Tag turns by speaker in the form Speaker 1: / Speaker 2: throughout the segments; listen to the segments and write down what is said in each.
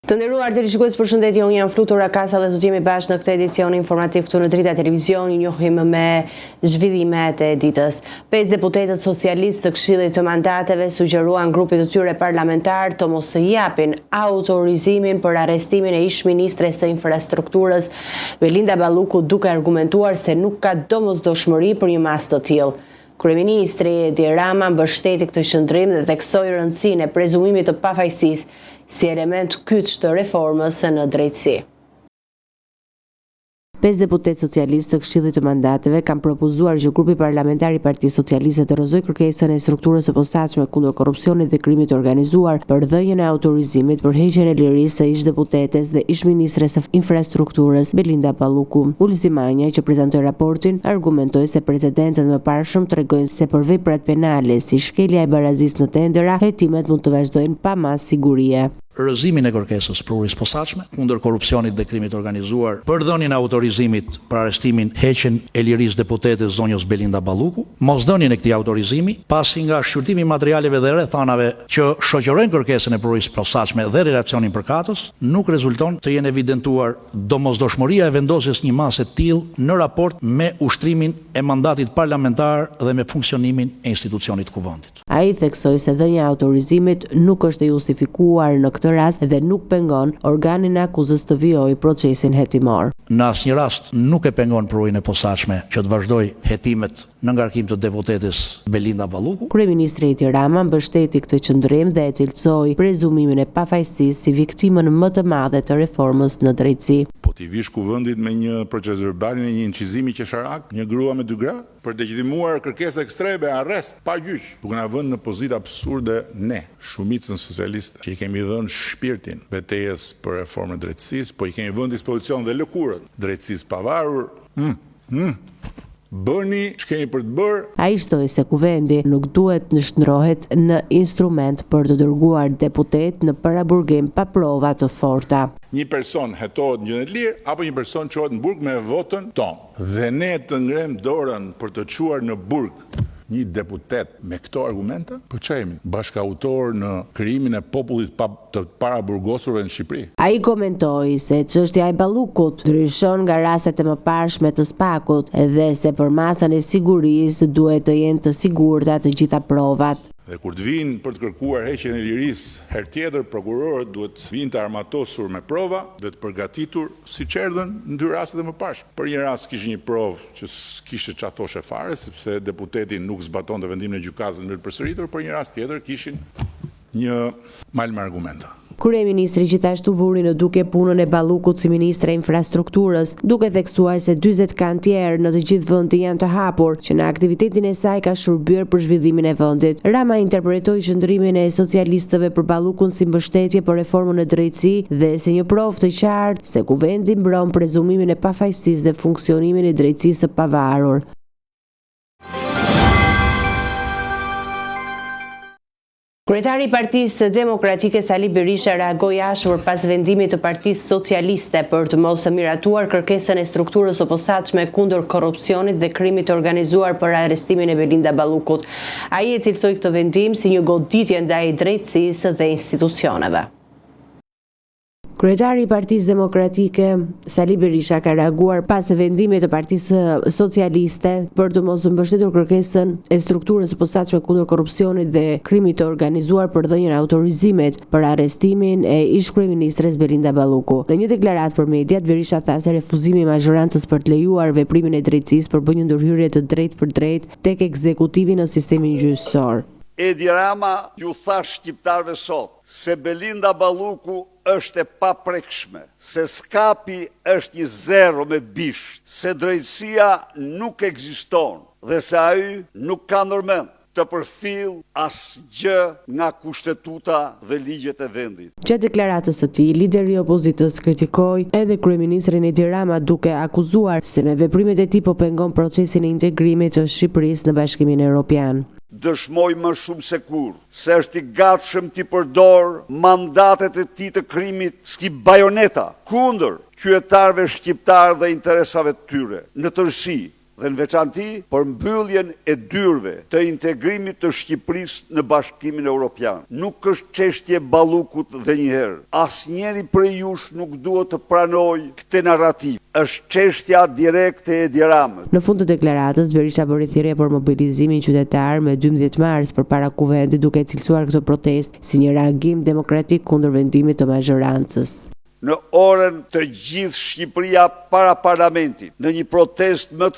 Speaker 1: Të nderuar televizionistë, përshëndetje, unë jam Flutur Akasa dhe do të jemi bashkë në këtë edicion informativ këtu në Drita Televizion. Njohim me zhvillimet e ditës. 5 deputetët socialistë të Këshillit të Mandateve sugjeruan grupit të tyre parlamentar të mos i japin autorizimin për arrestimin e ish-ministres së infrastrukturës Belinda Balluku, duke argumentuar se nuk ka domosdoshmëri për një mas të tillë. Kryeministri Edi Rama mbështeti këtë qëndrim dhe theksoi rëndësinë e prezumimit të pafajësisë si element kyç të reformës në drejtësi. 5 deputetë socialistë të Këshillit të Mandateve kanë propozuar që grupi parlamentar i Partisë Socialiste të dorëzojë kërkesën e strukturës së posaçme kundër korrupsionit dhe krimit të organizuar për dhënien e autorizimit për heqjen e lirisë së ish-deputetes dhe ish-ministres së infrastrukturës Belinda Balluku. Ulzi Manja, që prezantoi raportin, argumentoi se precedentët më parëshëm tregojnë se për veprat penale si shkelja e barazisë në tendera, hetimet mund të vazhdojnë pa mas sigurie.
Speaker 2: Rëzimin e kërkesës provuris posaçme kundër korrupsionit dhe krimit organizuar për dhënien e autorizimit për arrestimin, heqjen e lirisë deputetes zonjës Belinda Balluku, mosdhënien e këtij autorizimi, pasi nga shqyrtimi i materialeve dhe rrethanave që shoqërojnë kërkesën e provuris posaçme dhe relacionin përkatës, nuk rezulton të jenë evidentuar domosdoshmëria e vendosjes një mase të tillë në raport me ushtrimin e mandatit parlamentar dhe me funksionimin e institucionit të kuvendit.
Speaker 1: Ai theksoi se dhënia e autorizimit nuk është e justifikuar në këtë rast dhe nuk pengon organin e akuzës të vijojë procesin hetimor.
Speaker 2: Në asnjë rast nuk e pengon provën e posaçme që të vazhdojë hetimet në ngarkim të deputetes Belinda Balluku.
Speaker 1: Kryeministri Edi Rama mbështeti këtë qëndrim dhe e cilësoi prezumimin e pafajësisë si viktimën më të madhe të reformës në drejtësi.
Speaker 3: Po t'i vish kuvendit me një proces verbal në një incizimi qesharak, një grua me 2 gra, për të legitimuar kërkesë ekstreme, arrest pa gjyq, duke na vënë në pozitë absurde ne, shumicën socialiste, që i kemi dhënë shpirtin betejës për reformën e drejtësisë, po i kemi vënë dispozicion dhe lëkurën drejtësisë pavarur. Bëni ç'kemi për të bërë.
Speaker 1: Ai shtoi se kuvendi nuk duhet të shndrohet në instrument për të dërguar deputet në paraburgim pa prova të forta.
Speaker 3: Një person hetohet në gjendje të lirë apo një person çohet në burg me votën tonë. Dhe ne të ngrem dorën për të çuar në burg një deputet me këto argumente? Po çajemi bashkautor në krijimin e popullit të paraburgosurve në Shqipëri.
Speaker 1: Ai komentoi se çështja e Ballukut ndryshon nga rastet e mëparshme të Spakut dhe se për masën e sigurisë duhet të jenë të sigurta të gjitha provat.
Speaker 3: Dhe kur të vinë për të kërkuar heqjen e lirisë, herë tjetër prokurorët duhet të vinë të armatosur me prova dhe të përgatitur siç erdhën në 2 rastet e mëparshme. Për një rast kishte një provë që s'kishte çfarë thoshe fare, sepse deputeti nuk zbatonte vendimin e gjykatës në mënyrë të përsëritur, për një rast tjetër kishin një mal me argumenta.
Speaker 1: Kryeministri gjithashtu vuri në duke punën e Ballukut si ministre e infrastrukturës, duke theksuar se 40 kantier në të gjithë vendin janë të hapur, që në aktivitetin e saj ka shërbyer për zhvillimin e vendit. Rama interpretoi qëndrimin e socialistëve për Ballukun si mbështetje për reformën e drejtësisë dhe si një provë të qartë se kuvendi mbron prezumimin e pafajësisë dhe funksionimin e drejtësisë së pavarur. Kryetari i Partisë Demokratike Sali Berisha reagoi ashpër pas vendimit të Partisë Socialiste për të mos miratuar kërkesën e strukturës së posaçme kundër korrupsionit dhe krimit të organizuar për arrestimin e Belinda Ballukut. Ai e cilësoi këtë vendim si një goditje ndaj drejtësisë dhe institucioneve. Kryetari i Partisë Demokratike Sali Berisha ka reaguar pas vendimit të Partisë Socialiste për të mos mbështetur kërkesën e strukturës së posaçme kundër korrupsionit dhe krimit të organizuar për dhënien e autorizimit për arrestimin e ish-kryeministres Belinda Balluku. Në një deklaratë për mediat, Berisha tha se refuzimi i mazhorancës për të lejuar veprimin e drejtësisë për një ndërhyrje të drejtë për drejtë tek ekzekutivi në sistemin gjyqësor.
Speaker 4: Edi Rama ju tha shqiptarëve sot se Belinda Balluku është e paprekshme, se skapi është një zero me bisht, se drejtësia nuk ekziston dhe se ai nuk ka ndërmend të përfill asgjë nga kushtetuta dhe ligjet e vendit.
Speaker 1: Gjatë deklaratës së tij, lideri i opozitës kritikoi edhe kryeministrin Edi Rama duke akuzuar se me veprimet e tij po pengon procesin e integrimit të Shqipërisë në Bashkimin Evropian.
Speaker 4: Dëshmoj më shumë se kur se është i gatshëm t'i përdor mandatet e tij të krimit si bajoneta kundër qytetarëve shqiptar dhe interesave të tyre. Në tërësi, dhe në veçanti për mbylljen e dyrëve të integrimit të Shqipërisë në Bashkimin Evropian. Nuk është çështje ballukut dhe njëherë. Asnjëri prej jush nuk duhet të pranojë këtë narrativ. Është çështja direkte e Tiranës.
Speaker 1: Në fund të deklaratës, Berisha bëri thirrje për mobilizimin qytetar me 12 mars përpara kuvendit, duke cilësuar këtë protestë si një reagim demokratik kundër vendimit të mazhorancës.
Speaker 4: Në orën të gjithë Shqipëria para parlamentit, në një protest në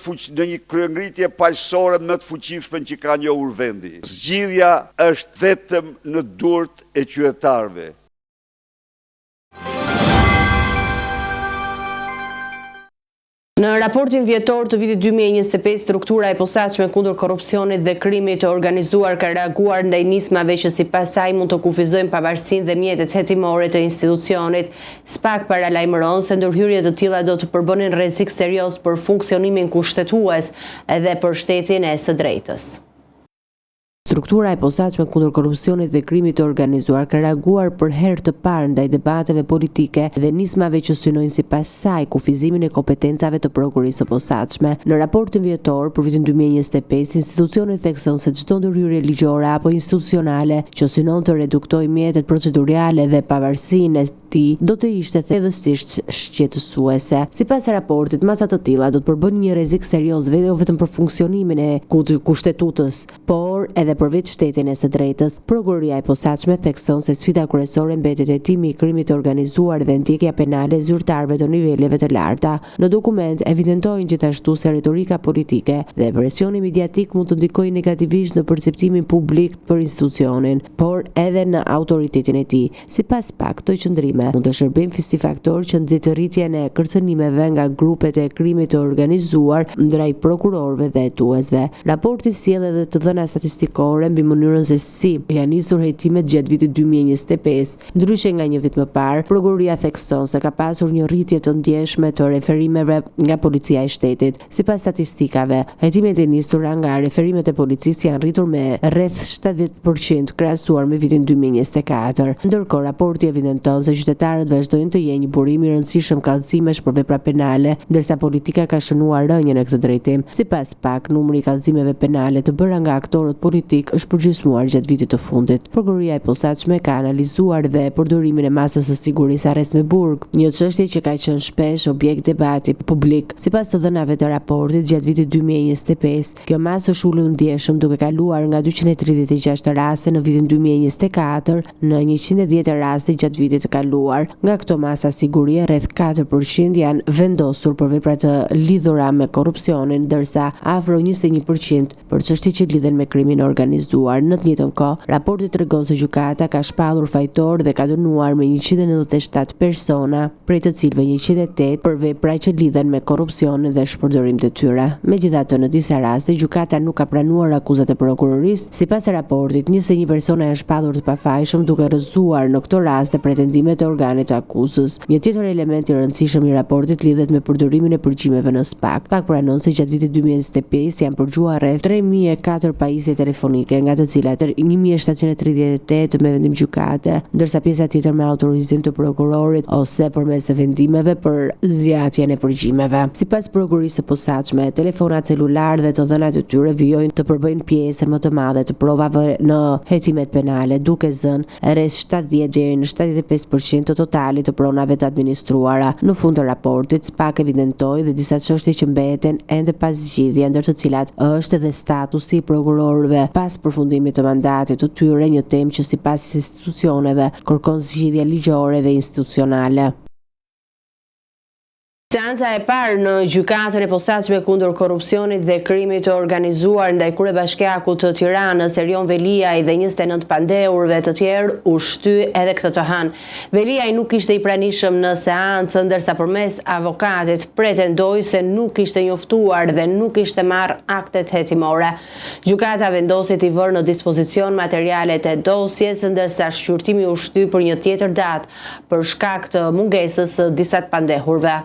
Speaker 4: një kryengritje paqësore më të fuqishme që ka njohur vendi. Zgjidhja është vetëm në durt e qytetarëve.
Speaker 1: Në raportin vjetor të vitit 2025, struktura e posaçme kundër korrupsionit dhe krimit të organizuar ka reaguar ndaj nismave që sipas saj mund të kufizojnë pavarësinë dhe mjetet hetimore të institucionit. SPAK paralajmëron se ndërhyrje të tilla do të përbënin rrezik serioz për funksionimin kushtetues edhe për shtetin e së drejtës. Struktura e posaçme kundër korrupsionit dhe krimit të organizuar ka reaguar për herë të parë ndaj debateve politike dhe nismave që synojnë sipas saj kufizimin e kompetencave të prokurisë së posaçme. Në raportin vjetor për vitin 2025, institucioni thekson se çdo ndërhyrje ligjore apo institucionale që synon të reduktojë mjetet procedurale dhe pavarësinë e tij do të ishte thellësisht shqetësuese. Sipas raportit, masa të tilla do të përbënin një rrezik serioz jo vetëm për funksionimin e kushtetutës, por edhe përveç shtetin e së drejtës. Prokuroria e posaçme thekson se sfida kryesore mbetet hetimi i krimit të organizuar dhe ndjekja penale e zyrtarëve të niveleve të larta. Në dokument evidentojnë gjithashtu se retorika politike dhe presioni mediatik mund të ndikojnë negativisht në perceptimin publik për institucionin, por edhe në autoritetin e tij. Sipas SPAK, këto qëndrime mund të shërbejnë si faktor që nxjerrë rritjen e kërcënimeve nga grupet e krimit të organizuar ndaj prokurorëve dhe hetuesve. Raporti sjell edhe të dhëna statistikore mbi mënyrën se si janë nisur hetimet gjatë vitit 2025. Ndryshe nga një vit më parë, prokuroria thekson se ka pasur një rritje të ndjeshme të referimeve nga policia e shtetit. Sipas statistikave, hetimet e nisura nga referimet e policisë janë rritur me rreth 70% krahasuar me vitin 2024. Ndërkohë, raporti evidenton se qytetarët vazhdojnë të jenë një burim i rëndësishëm kallëzimesh për vepra penale, ndërsa politika ka shënuar rënje në këtë drejtim. Sipas SPAK, numri i kallëzimeve penale të bëra nga aktorët politik është përgjysmuar gjatë vitit të fundit. Prokuroria e posaçme ka analizuar dhe përdorimin e masës së sigurisë arrest me burg, një çështje që ka qenë shpesh objekt debati publik. Sipas të dhënave të raportit, gjatë vitit 2025, kjo masë është ulur ndjeshëm duke kaluar nga 236 raste në vitin 2024 në 110 raste gjatë vitit të kaluar. Nga këto masa sigurie, rreth 4% janë vendosur për vepra të lidhura me korrupsionin, ndërsa afro 21% për çështje që lidhen me krimin organizuar. Në të njëjtën kohë, raporti tregon se gjykata ka shpallur fajtor dhe ka dënuar me 197 persona, prej të cilëve 108 për vepra që lidhen me korrupsionin dhe shpërdorim të tyre. Megjithatë, në disa raste gjykata nuk ka pranuar akuzat e prokurorisë. Sipas raportit, 21 persona janë shpallur të pafajshëm duke rrëzuar në këto raste pretendimet e organit të akuzës. Një tjetër element i rëndësishëm i raportit lidhet me përdorimin e përgjimeve në SPAK. SPAK pranon se gjatë vitit 2025 janë përgjuar rreth 3004 pajisje telefonike, nga të cilat 1738 me vendim gjykate, ndërsa pjesa tjetër me autorizim të prokurorit ose përmes vendimeve për zgjatjen e përgjimeve. Sipas prokurisë së posaçme, telefonat celular dhe të dhënat e tyre vijojnë të përbëjnë pjesën më të madhe të provave në hetimet penale, duke zënë rreth 70 deri në 75% të totalit të pronave të administruara. Në fund të raportit, SPAK evidentoi dhe disa çështje që mbeten ende pas zgjidhje, ndër të cilat është edhe statusi i prokurorëve pas përfundimit të mandatit të tyre, një temë që sipas institucioneve kërkon zgjidhje ligjore dhe institucionale. Seanca e parë në gjykatën e posaçme kundër korrupsionit dhe krimit të organizuar ndaj kryebashkiakut të Tiranës, Erion Veliaj dhe 29 pandeurve të tjerë u shty edhe këtë të hënë. Veliaj nuk ishte i pranishëm në seancë, ndërsa përmes avokatit pretendoi se nuk ishte njoftuar dhe nuk ishte marrë aktet hetimore. Gjykata vendosi t'i vërë në dispozicion materialet e dosjes, ndërsa shqyrtimi u shty për një tjetër datë për shkak të mungesës së disa të pandehurve.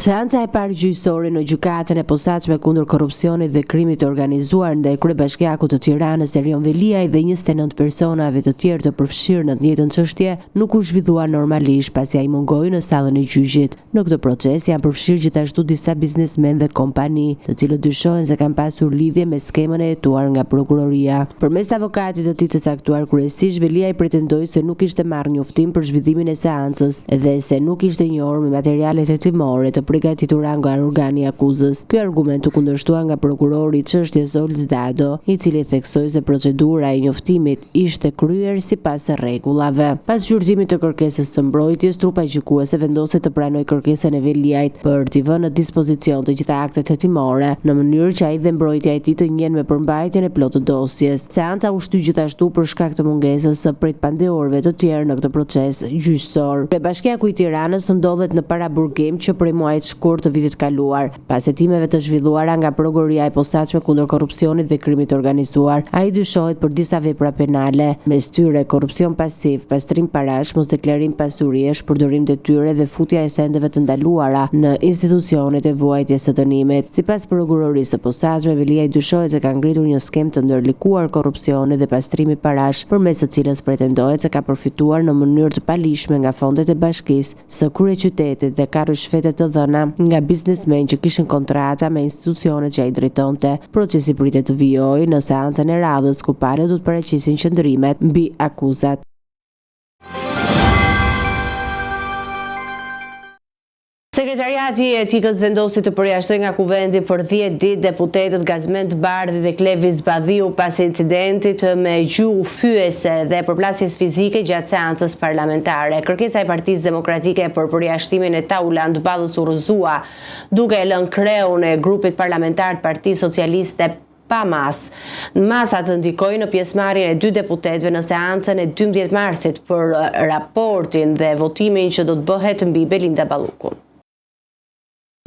Speaker 1: Seanca e parë gjyqësore në gjykatën e posaçme kundër korrupsionit dhe krimit të organizuar ndaj kryebashkiakut të Tiranës Erion Veliaj dhe 29 personave të tjerë të përfshirë në të njëjtën çështje nuk u zhvillua normalisht pasi ai mungoi në sallën e gjyqit. Në këtë proces janë përfshirë gjithashtu disa biznesmen dhe kompani, të cilët dyshohen se kanë pasur lidhje me skemën e hetuar nga prokuroria. Përmes avokatit të tij të caktuar kryesisht, Veliaj pretendoi se nuk kishte marrë njoftim për zhvillimin e seancës dhe se nuk ishte njohur me materialet hetimore të përgatitura nga organi i akuzës. Ky argument u kundërshtua nga prokurori i çështjes Olz Dado, i cili theksoi se procedura e njoftimit ishte kryer sipas rregullave. Pas gjykimit të kërkesës së mbrojtjes, trupa gjykuese vendosi të pranojë kërkesën e Veliajt për t'i vënë në dispozicion të gjitha aktet hetimore, në mënyrë që ai dhe mbrojtja e tij të njihen me përmbajtjen e plotë të dosjes. Seanca u shty gjithashtu për shkak të mungesës së pritpandeorëve të tjerë në këtë proces gjyqësor. Kryebashkiaku i Tiranës ndodhet në paraburgim që prej muajit shkurt të vitit kaluar, pas hetimeve të zhvilluara nga prokuroria e posaçme kundër korrupsionit dhe krimit të organizuar. Ai dyshohet për disa vepra penale, mes tyre korrupsion pasiv, pastrim parash, mosdeklarim pasuriesh, përdorim detyre dhe futja e sendeve të ndaluara në institucionet e vuajtjes së dënimit. Sipas prokurorisë së posaçme, Veliaj dyshohet se ka ngritur një skemë të ndërlikuar korrupsioni dhe pastrimi parash, përmes së cilës pretendohet se ka përfituar në mënyrë të palishme nga fondet e bashkisë së kryeqytetit dhe ka rishfete të dhëna nga biznesmen që kishin kontrata me institucionet që ai drejtonte. Procesi pritet të vijojë në seancën e radhës ku palët do të paraqisin qëndrimet mbi akuzat. Sekretariati i Etikës vendosi të përjashtojë nga kuvendi për 10 ditë deputetët Gazmend Bardhi dhe Klevis Badhiu pas incidentit me gjuhë fyese dhe përplasjes fizike gjatë seancës parlamentare. Kërkesa e Partisë Demokratike për përjashtimin e Tauland Ballës u rrëzua, duke e lënë kreun e grupit parlamentar të Partisë Socialiste pa mas. Masa të ndikojë në pjesëmarrjen e 2 deputetëve në seancën e 12 marsit për raportin dhe votimin që do të bëhet mbi Belinda Ballukun.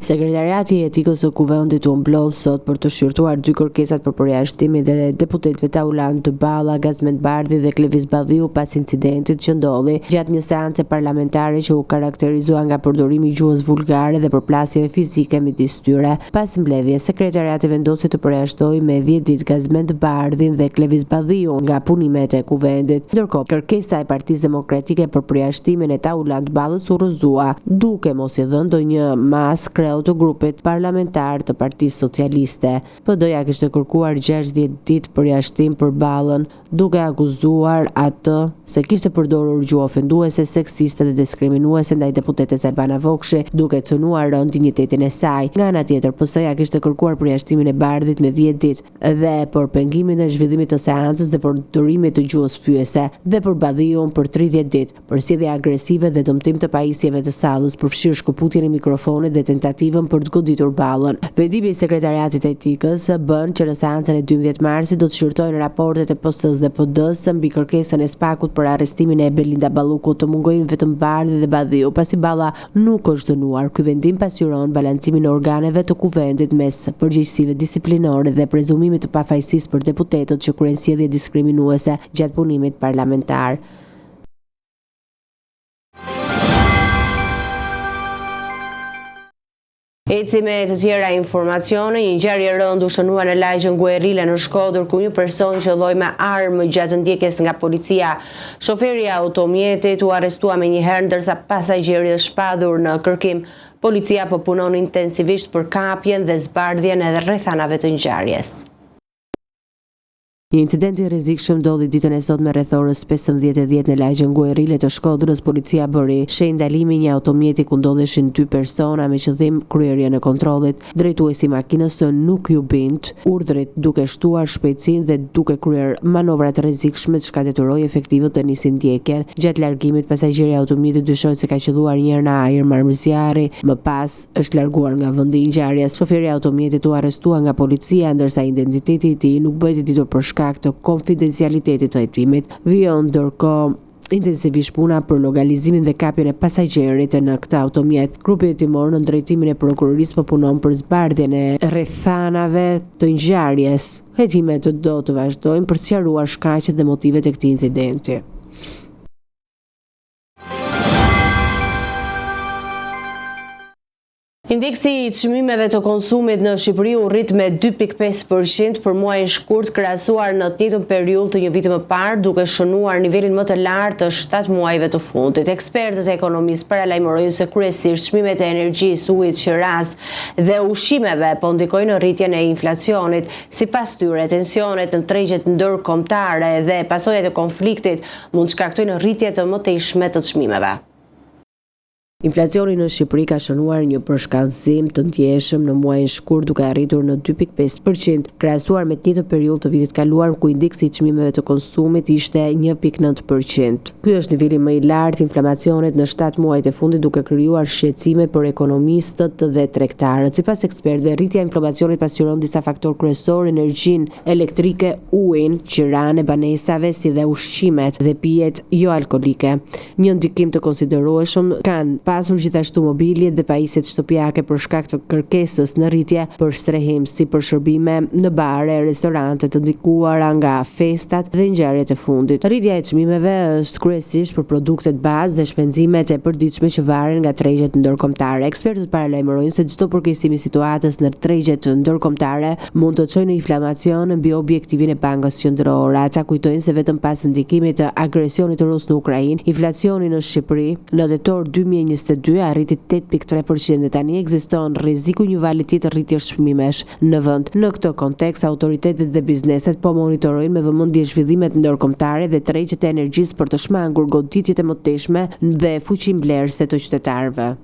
Speaker 1: Sekretariati i Etikës së Kuvendit u mblodh sot për të shqyrtuar 2 kërkesat për përjashtimin e deputetëve Tauland Balla, Gazmend Bardhi dhe Klevis Badhiu pas incidentit që ndodhi gjatë një seance parlamentare që u karakterizua nga përdorimi i gjuhës vulgare dhe përplasjeve fizike midis tyre. Pas mbledhjes, sekretariati vendosi të përjashtojë me 10 ditë Gazmend Bardhin dhe Klevis Badhiu nga punimet e kuvendit. Ndërkohë, kërkesa e Partisë Demokratike për përjashtimin e Tauland Ballës u rrëzua, duke mos i dhënë ndonjë mas të grupit parlamentar të Partisë Socialiste. PD-ja kishte kërkuar 60 ditë përjashtim për Ballën, duke akuzuar atë se kishte përdorur gjuhë ofenduese, seksiste dhe diskriminuese ndaj deputetes Albana Vokshi, duke cënuar rënd dinjitetin e saj. Nga ana tjetër, PS-ja kishte kërkuar përjashtimin e Bardhit me 10 ditë dhe për pengimin e zhvillimit të seancës dhe përdorimit të gjuhës fyese, dhe për Badhiun për 30 ditë, për sjellje agresive dhe dëmtim të pajisjeve të sallës, përfshirë shkëputjen e mikrofonit dhe tentativën për të goditur Ballën. Vendimi i Sekretariatit të Etikës bën që në seancën e 12 marsit do të shqyrtojnë raportet e PS-s dhe PD-s mbi kërkesën e SPAK-ut për arrestimin e Belinda Ballukut, të mungojnë vetëm Bardhi dhe Badhiu, pasi Balla nuk është dënuar. Ky vendim pasqyron balancimin e organeve të kuvendit mes përgjegjësive disiplinore dhe prezumimit të pafajësisë për deputetët që kryejnë sjellje diskriminuese gjatë punimit parlamentar. Eci me të tjera informacione, një ngjarje e rëndë u shënua në lagjën Guerrilla në Shkodër, ku një person qëlloi me armë gjatë ndjekjes nga policia. Shoferi i automjetit u arrestua menjëherë, ndërsa pasagjeri është shpadur në kërkim. Policia po punon intensivisht për kapjen dhe zbardhjen e rrethanave të ngjarjes. Një incident i rrezikshëm ndodhi ditën e sotme rreth orës 15:10 në lagjën Guerrilla të Shkodrës. Policia bëri ndalimin një automjeti ku ndodheshin 2 persona me qëllim kryerjen e kontrollit. Drejtuesi i makinës nuk ju bint urdhrit, duke shtuar shpejtësinë dhe duke kryer manovra të rrezikshme, çka detyroi efektivët të nisin ndjekjen. Gjatë largimit, pasagjeri i automjetit dyshohet se ka qelluar një herë në ajër marmëzjarri, më pas është larguar nga vendi i ngjarjes. Shoferi i automjetit u arrestua nga policia, ndërsa identiteti i tij nuk bëhet i ditur për shkak të konfidencialitetit të hetimit. Vijon ndërkohë intensivisht puna për lokalizimin dhe kapjen e pasagjerit në këtë automjet. Grupi hetimor në drejtimin e prokurorisë po punon për zbardhjen e rrethanave të ngjarjes. Hetimet do të vazhdojnë për të sqaruar shkaqet dhe motivet e këtij incidenti. Indeksi I çmimeve të konsumit në Shqipëri u rrit me 2.5% për muajin shkurt krahasuar në të njëjtën periudhë të një viti më parë, duke shënuar nivelin më të lartë të 7 muajve të fundit. Ekspertët e ekonomisë paralajmërojnë se kryesisht çmimet e energjisë, ujit, qiras dhe ushqimeve po ndikojnë në rritjen e inflacionit. Sipas tyre, tensionet në tregjet ndërkombëtare dhe pasojat e konfliktit mund shkaktojnë rritje të mëtejshme të çmimeve. Inflacioni në Shqipëri ka shënuar një përshkallëzim të ndjeshëm në muajin shkurt duke arritur në 2.5%, krahasuar me të njëjtën periudhë të vitit kaluar ku indeksi I çmimeve të konsumit ishte 1.9%. Ky është niveli më I lartë I inflacionit në 7 muajt e fundit, duke krijuar shqetësime për ekonomistët dhe tregtarët. Sipas ekspertëve, rritja e inflacionit pasqyron disa faktorë kryesorë: energjinë elektrike, ujin, qiran e banesave, si dhe ushqimet dhe pijet jo alkolike. Një ndikim të konsiderueshëm kanë pasur gjithashtu mobiljet dhe pajisjet shtëpiake për shkak të kërkesës në rritje për strehim, si për shërbime në bare, restorante të ndikuara nga festat dhe ngjarjet e fundit. Rritja e çmimeve është kryesisht për produktet bazë dhe shpenzimet e përditshme që varen nga tregjet ndërkombëtare. Ekspertët paralajmërojnë se çdo përkesim I situatës në tregjet ndërkombëtare mund të çojë në inflamacion mbi objektivin e Bankës Qendrore. Ata kujtojnë se vetëm pas ndikimit të agresionit rus në Ukrainë, inflacioni në Shqipëri në tetor 2022 arriti 8.3% dhe tani ekziston rreziku një vali tjetër rritjesh çmimesh në vend. Në këtë kontekst, autoritetet dhe bizneset po monitorojnë me vëmendje zhvillimet ndërkombëtare dhe tregjet e energjisë për të shmangur goditjet e mëtejshme dhe fuqimblerëse të qytetarëve.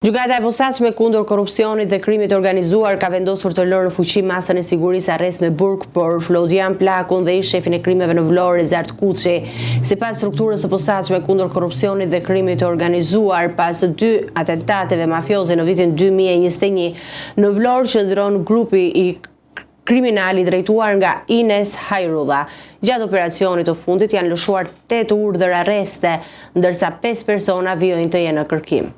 Speaker 1: Gjykata e posaçme kundër korrupsionit dhe krimit të organizuar ka vendosur të lërë në fuqi masën e sigurisë arrest me burg për Flodian Plakun dhe shefin e krimeve në Vlorë, Rezart Kuçi. Sipas strukturës së posaçme kundër korrupsionit dhe krimit të organizuar, pas 2 atentateve mafioze në vitin 2021, në Vlorë qëndron grupi I kriminal I drejtuar nga Ines Hajrudha. Gjatë operacionit të fundit janë lëshuar 8 urdhër arreste, ndërsa 5 persona vijojnë të jenë në kërkim.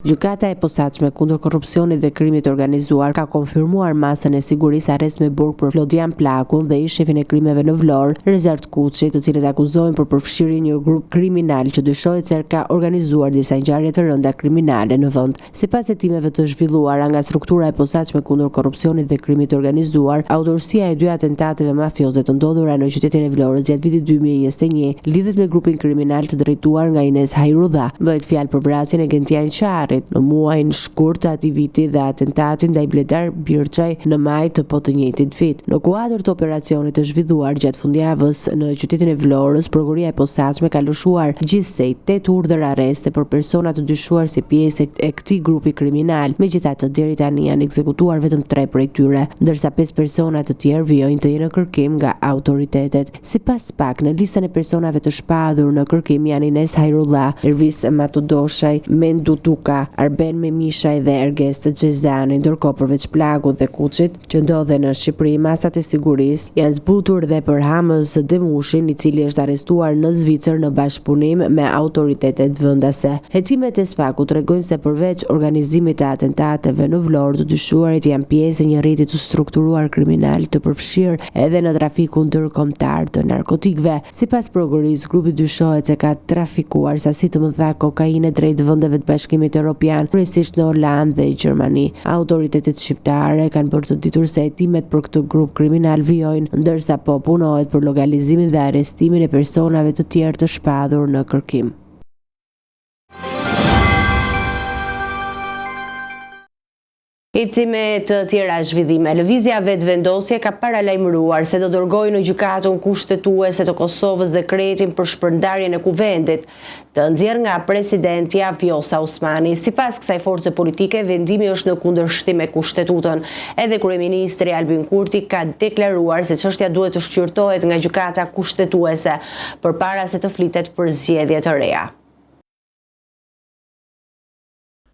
Speaker 1: Gjykata e posaçme kundër korrupsionit dhe krimit të organizuar ka konfirmuar masën e sigurisë arrest me burg për Flodian Plakun dhe shefin e krimeve në Vlorë, Rezart Kuçi, të cilët akuzojnë për përfshirje një grup kriminal që dyshohet se ka organizuar disa ngjarje të rënda kriminale në vend. Sipas hetimeve të zhvilluara nga struktura e posaçme kundër korrupsionit dhe krimit të organizuar, autorësia e 2 atentateve mafioze të ndodhura në qytetin e Vlorës gjatë vitit 2021 lidhet me grupin kriminal të drejtuar nga Ines Hajrudha. Bëhet fjalë për vrasjen e Gentian Qari në muajin shkurt të atij viti dhe atentatin ndaj Bledar Birçaj në maj të po të njëjtit vit. Në kuadër të operacionit të zhvilluar gjatë fundjavës në qytetin e Vlorës, prokuroria e posaçme ka lëshuar gjithsej 8 urdhër arreste për persona të dyshuar si pjesë e këtij grupi kriminal. Megjithatë, deri tani janë ekzekutuar vetëm 3 prej tyre, ndërsa 5 persona të tjerë vijojnë të jenë në kërkim nga autoritetet. Sipas PAK, në listën e personave të shpadur në kërkim janë Ines Hajrudha, Ervis Matudoshaj, Mendu Tuka, Arben Memishaj dhe Erges Xhezani, ndërkohë përveç Plakut dhe Kuçit, që ndodhen në Shqipëri, masat e sigurisë janë zbutur dhe për Hamës Demushin, I cili është arrestuar në Zvicër në bashkëpunim me autoritetet vendase. Hetimet e SPAK-ut tregojnë se përveç organizimit të atentateve në Vlorë, të dyshuarit janë pjesë e një rrjeti të strukturuar kriminal të përfshirë edhe në trafikun ndërkombëtar të narkotikëve. Sipas prokurorisë, grupi dyshohet se ka trafikuar sasi të mëdha kokaine drejt vendeve të Bashkimit Evropian, kryesisht në Holandë dhe Gjermani. Autoritetet shqiptare kanë bërë të ditur se hetimet për këtë grup kriminal vijojnë, ndërsa po punohet për lokalizimin dhe arrestimin e personave të tjerë të shpadur në kërkim. Eci me të tjera zhvillime, lëvizja vetëvendosje ka paralajmëruar se do dërgojë në gjykatën kushtetuese të Kosovës dekretin për shpërndarjen e kuvendit, të nxjerrë nga presidentja Vjosa Osmani. Sipas kësaj force politike, vendimi është në kundërshtim me kushtetutën. Edhe kryeministri Albin Kurti ka deklaruar se çështja duhet të shqyrtohet nga gjykata kushtetuese përpara se të flitet për zgjedhje të reja.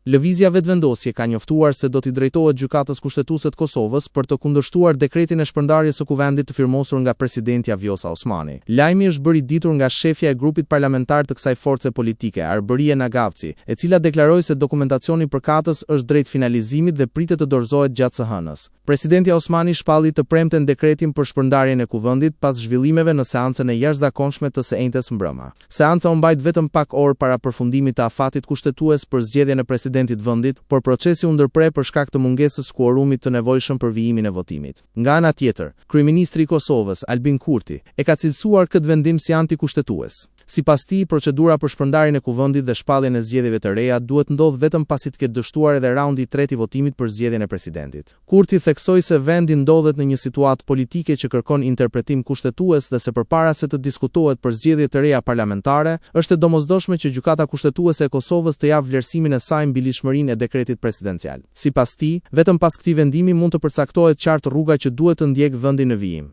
Speaker 5: Lëvizja Vetëvendosje ka njoftuar se do t'i drejtohet Gjykatës Kushtetuese të Kosovës për të kundërshtuar dekretin e shpërndarjes së kuvendit të firmosur nga presidenti Vjosa Osmani. Lajmi është bërë i ditur nga shefja e grupit parlamentar të kësaj force politike, Arbërie Nagavci, e cila deklaroi se dokumentacioni përkatës është drejt finalizimit dhe pritet të dorëzohet gjatë së hënës. Presidenti Osmani shpalli të premten dekretin për shpërndarjen e kuvendit pas zhvillimeve në seancën e jashtëzakonshme të së enjtes mbrëma. Seanca u mbajt vetëm pak orë para përfundimit të afatit kushtetues për zgjedhjen e presidentit vendit, por procesi u ndërprer për shkak të mungesës së kuorumit të nevojshëm për vijimin e votimit. Nga ana tjetër, kryeministri i Kosovës, Albin Kurti, e ka cilësuar këtë vendim si antikushtetues. Sipas tij, procedura për shpërndarjen e kuvendit dhe shpalljen e zgjedhjeve të reja duhet ndodh vetëm pasi të ketë dështuar edhe raundi i tretë i votimit për zgjedhjen e presidentit. Kurti theksoi se vendi ndodhet në një situatë politike që kërkon interpretim kushtetues dhe se përpara se të diskutohet për zgjedhje të reja parlamentare, është e domosdoshme që Gjykata Kushtetuese e Kosovës të japë vlerësimin e saj mbi lishmërinë e dekretit presidencial. Sipas tij, vetëm pas këtij vendimi mund të përcaktohet qartë rruga që duhet të ndjek vendi në vijim.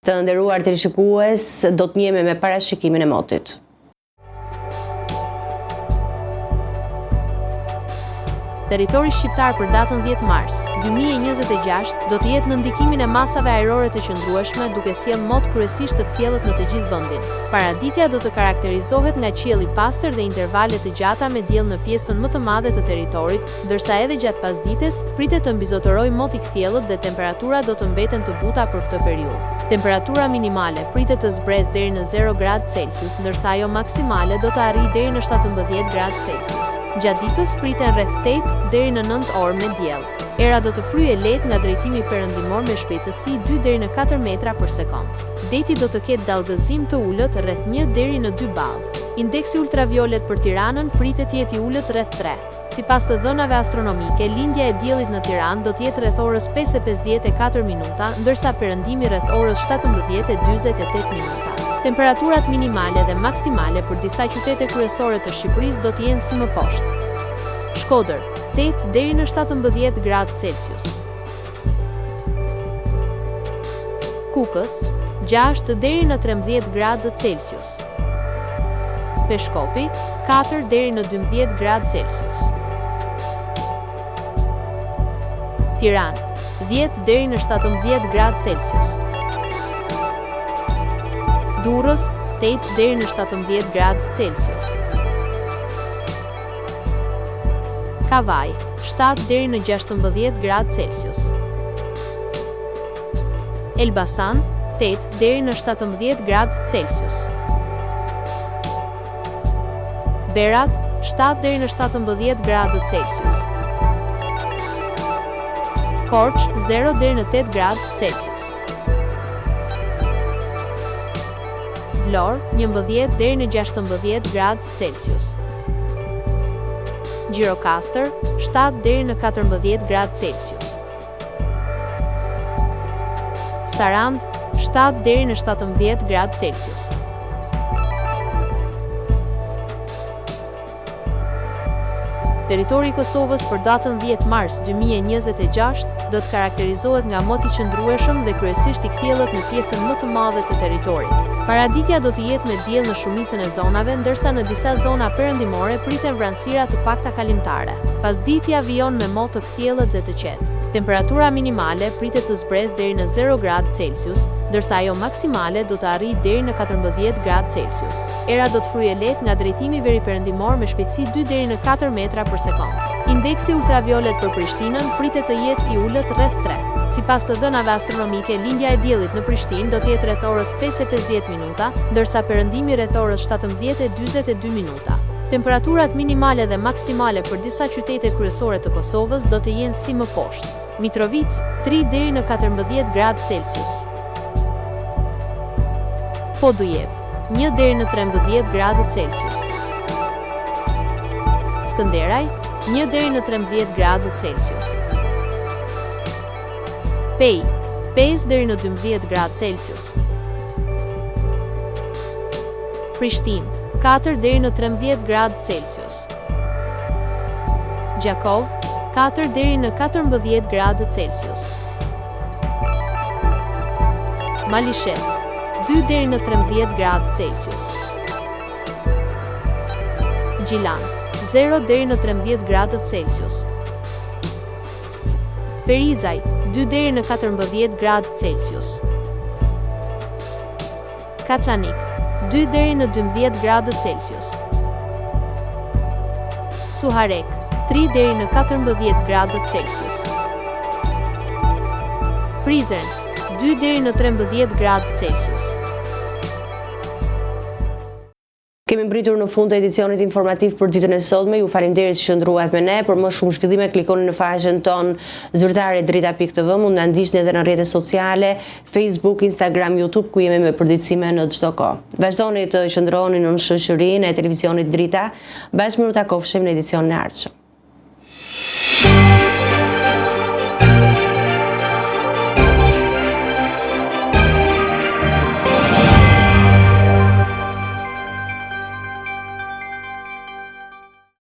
Speaker 1: Të nderuar teleshikues, do të njihemi me parashikimin e motit.
Speaker 6: Territori shqiptar për datën 10 mars 2026 do të jetë në ndikimin e masave ajrore të qëndrueshme, duke sjellë mot kryesisht të kthjellët në të gjithë vendin. Paraditja do të karakterizohet nga qiell i pastër dhe intervale të gjata me diell në pjesën më të madhe të territorit, ndërsa edhe gjatë pasdites pritet të mbizotërojë mot i kthjellët dhe temperatura do të mbeten të buta për këtë periudhë. Temperatura minimale pritet të zbresë deri në 0 gradë Celsius, ndërsa ajo maksimale do të arrijë deri në 17 gradë Celsius. Gjatë ditës priten rreth 8 deri në 9 orë me diell. Era do të fryejë lehtë nga drejtimi perëndimor me shpejtësi 2 deri në 4 metra për sekond. Deti do të ketë dallgëzim të ulët rreth 1 deri në 2 ballë. Indeksi ultraviolet për Tiranën pritet të jetë i ulët rreth 3. Sipas të dhënave astronomike, lindja e diellit në Tiranë do të jetë rreth orës 5:54 minuta, ndërsa perëndimi rreth orës 17:48 minuta. Temperaturat minimale dhe maksimale për disa qytete kryesore të Shqipërisë do të jenë si më poshtë. Shkodër, 8 deri në 17 gradë Celsius. Kukës, 6 deri në 13 gradë Celsius. Peshkopi, 4 deri në 12 gradë Celsius. Tiranë, 10 deri në 17 gradë Celsius. Durrës, 8 deri në 17 gradë Celsius. Kavaj, 7 deri në 16 gradë Celsius. Elbasan, 8 deri në 17 gradë Celsius. Berat, 7 deri në 17 gradë Celsius. Korç, 0 deri në 8 gradë Celsius. Vlorë, 11 deri në 16 gradë Celsius. Gjirokastër, 7 deri në 14 gradë Celsius. Sarand, 7 deri në 17 gradë Celsius. Territori i Kosovës për datën 10 mars 2026 do të karakterizohet nga mot i qëndrueshëm dhe kryesisht i kthjellët në pjesën më të madhe të territorit. Paraditja do të jetë me diell në shumicën e zonave, ndërsa në disa zona perëndimore priten vranësira të pakta kalimtare. Pasditja vijon me mot të kthjellët dhe të qetë. Temperatura minimale pritet të zbresë deri në 0 gradë Celsius, ndërsa ajo maksimale do të arrijë deri në 14 gradë Celsius. Era do të fryejë lehtë nga drejtimi veriperëndimor me shpejtësi 2 deri në 4 metra për sekond. Indeksi ultraviolet për Prishtinën pritet të jetë i ulët rreth 3. Sipas të dhënave astronomike, lindja e diellit në Prishtinë do të jetë rreth orës 5:50 minuta, ndërsa perëndimi rreth orës 17:42 minuta. Temperaturat minimale dhe maksimale për disa qytete kryesore të Kosovës do të jenë si më poshtë. Mitrovica, 3 deri në 14 gradë Celsius. Podujev, 1 deri në 13 gradë Celsius. Skënderaj, 1 deri në 13 gradë Celsius. Pej, 5 deri në 12 gradë Celsius. Prishtinë, 4 deri në 13 gradë Celsius. Gjakov, 4 deri në 14 gradë Celsius. Malishet, 2 deri në 13 gradë Celsius. Gjilan, 0 deri në 13 gradë Celsius. Ferizaj, 2 deri në 14 gradë Celsius. Kaçanik, 2 deri në 12 gradë Celsius. Suharek, 3 deri në 14 gradë Celsius. Prizren, 2 deri në 13 gradë Celsius.
Speaker 1: Kemi mbritur në fund të edicionit informativ për ditën e sotme. Ju faleminderit që qëndruat me ne. Për më shumë zhvillime klikoni në faqen tonë zyrtare drita.tv. Mund na ndiqni edhe në rrjetet sociale, Facebook, Instagram, YouTube, ku jemi me përditësime në çdo kohë. Vazhdoni të qëndroni në shoqërinë e televizionit Drita. Bashkë miru takofshim në edicionin e ardhshëm.